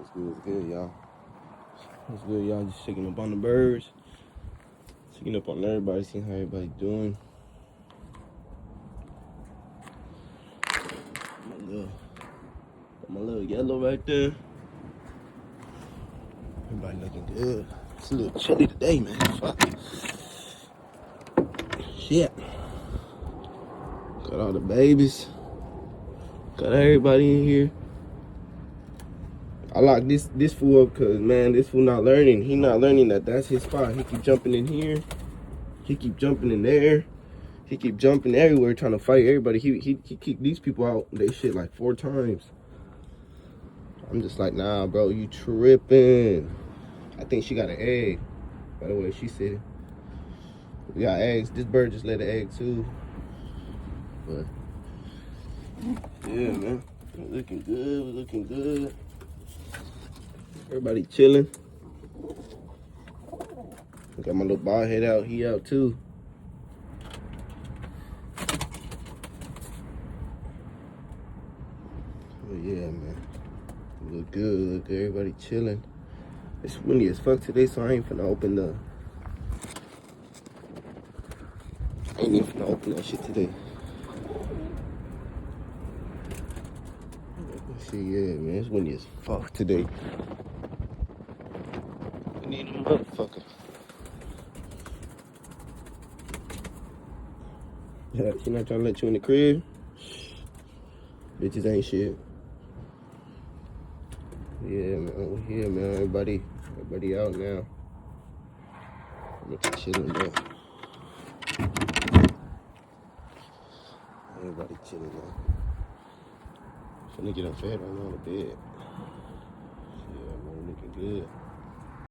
What's good, y'all? What's good, y'all? Just checking up on the birds. Checking up on everybody, seeing how everybody doing. My little yellow right there. Everybody looking good. It's a little chilly today, man. Fuck. Shit. Got all the babies. Got everybody in here. I lock this fool up because, man, this fool not learning. He not learning that that's his spot. He keep jumping in here. He keep jumping in there. He keep jumping everywhere trying to fight everybody. He kicked these people out they shit like 4 times. I'm just like, nah, bro, you tripping. I think she got an egg, by the way she said. We got eggs. This bird just laid an egg too. But yeah, man, we're looking good. We're looking good. Everybody chilling. Got my little bald head out. He out too. But yeah, man. Look good. Look good. Everybody chilling. It's windy as fuck today, so I ain't finna open the. I ain't even finna open that shit today. Let's see, yeah, man. It's windy as fuck today. I need a motherfucker. Yeah, she not trying to let you in the crib. Bitches ain't shit. Yeah, man. We're here, man. Everybody out now. I'm chilling, though. Everybody chilling now. Finna get up fed right now on the bed. Yeah, man, looking good.